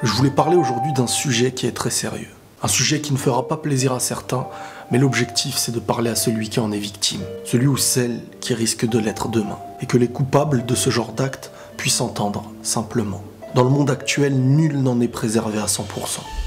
Je voulais parler aujourd'hui d'un sujet qui est très sérieux. Un sujet qui ne fera pas plaisir à certains, mais l'objectif c'est de parler à celui qui en est victime. Celui ou celle qui risque de l'être demain. Et que les coupables de ce genre d'acte puissent entendre, simplement. Dans le monde actuel, nul n'en est préservé à 100%.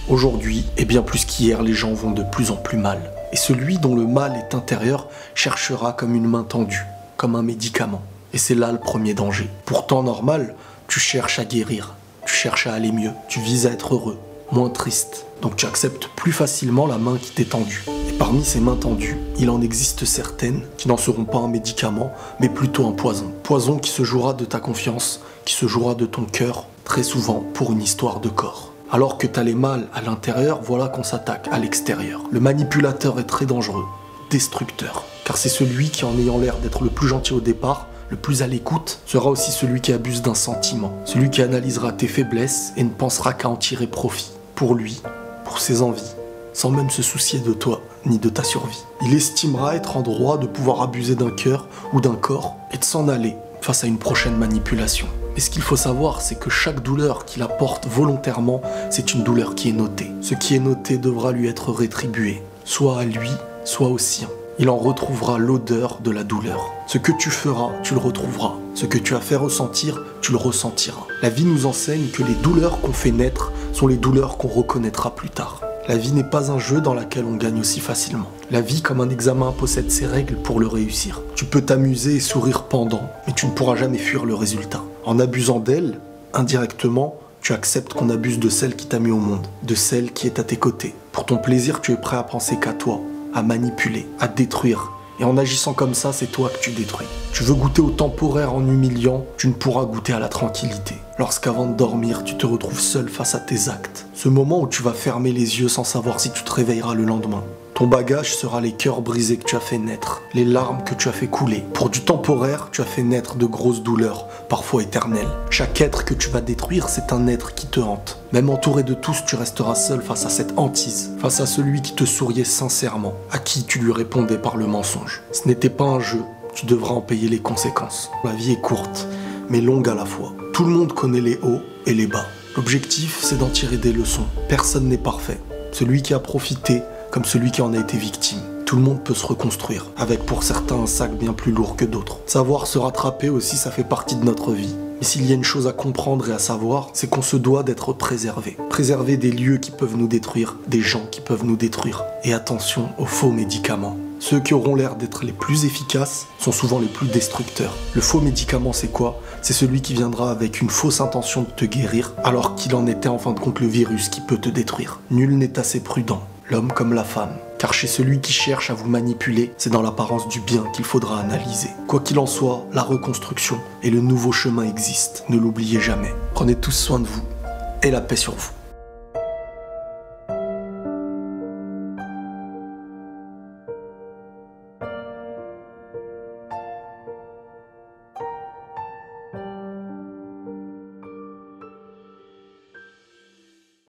Aujourd'hui, et bien plus qu'hier, les gens vont de plus en plus mal. Et celui dont le mal est intérieur cherchera comme une main tendue, comme un médicament. Et c'est là le premier danger. Pourtant normal, tu cherches à guérir, tu cherches à aller mieux, tu vises à être heureux, moins triste. Donc tu acceptes plus facilement la main qui t'est tendue. Et parmi ces mains tendues, il en existe certaines qui n'en seront pas un médicament, mais plutôt un poison. Poison qui se jouera de ta confiance, qui se jouera de ton cœur, très souvent pour une histoire de corps. Alors que t'as les mal à l'intérieur, voilà qu'on s'attaque à l'extérieur. Le manipulateur est très dangereux, destructeur. Car c'est celui qui, en ayant l'air d'être le plus gentil au départ, le plus à l'écoute, sera aussi celui qui abuse d'un sentiment. Celui qui analysera tes faiblesses et ne pensera qu'à en tirer profit. Pour lui, pour ses envies, sans même se soucier de toi, ni de ta survie. Il estimera être en droit de pouvoir abuser d'un cœur ou d'un corps et de s'en aller face à une prochaine manipulation. Mais ce qu'il faut savoir, c'est que chaque douleur qu'il apporte volontairement, c'est une douleur qui est notée. Ce qui est noté devra lui être rétribué, soit à lui, soit au sien. Il en retrouvera l'odeur de la douleur. Ce que tu feras, tu le retrouveras. Ce que tu as fait ressentir, tu le ressentiras. La vie nous enseigne que les douleurs qu'on fait naître sont les douleurs qu'on reconnaîtra plus tard. La vie n'est pas un jeu dans lequel on gagne aussi facilement. La vie, comme un examen, possède ses règles pour le réussir. Tu peux t'amuser et sourire pendant, mais tu ne pourras jamais fuir le résultat. En abusant d'elle, indirectement, tu acceptes qu'on abuse de celle qui t'a mis au monde, de celle qui est à tes côtés. Pour ton plaisir, tu es prêt à penser qu'à toi, à manipuler, à détruire. Et en agissant comme ça, c'est toi que tu détruis. Tu veux goûter au temporaire en humiliant, tu ne pourras goûter à la tranquillité. Lorsqu'avant de dormir, tu te retrouves seul face à tes actes. Ce moment où tu vas fermer les yeux sans savoir si tu te réveilleras le lendemain. Ton bagage sera les cœurs brisés que tu as fait naître, les larmes que tu as fait couler. Pour du temporaire, tu as fait naître de grosses douleurs, parfois éternelles. Chaque être que tu vas détruire, c'est un être qui te hante. Même entouré de tous, tu resteras seul face à cette hantise, face à celui qui te souriait sincèrement, à qui tu lui répondais par le mensonge. Ce n'était pas un jeu, tu devras en payer les conséquences. La vie est courte, mais longue à la fois. Tout le monde connaît les hauts et les bas. L'objectif, c'est d'en tirer des leçons. Personne n'est parfait. Celui qui a profité, comme celui qui en a été victime. Tout le monde peut se reconstruire, avec pour certains un sac bien plus lourd que d'autres. Savoir se rattraper aussi, ça fait partie de notre vie. Mais s'il y a une chose à comprendre et à savoir, c'est qu'on se doit d'être préservé. Préserver des lieux qui peuvent nous détruire, des gens qui peuvent nous détruire. Et attention aux faux médicaments. Ceux qui auront l'air d'être les plus efficaces sont souvent les plus destructeurs. Le faux médicament, c'est quoi? C'est celui qui viendra avec une fausse intention de te guérir, alors qu'il en était en fin de compte le virus qui peut te détruire. Nul n'est assez prudent, l'homme comme la femme. Car chez celui qui cherche à vous manipuler, c'est dans l'apparence du bien qu'il faudra analyser. Quoi qu'il en soit, la reconstruction et le nouveau chemin existent. Ne l'oubliez jamais. Prenez tous soin de vous et la paix sur vous.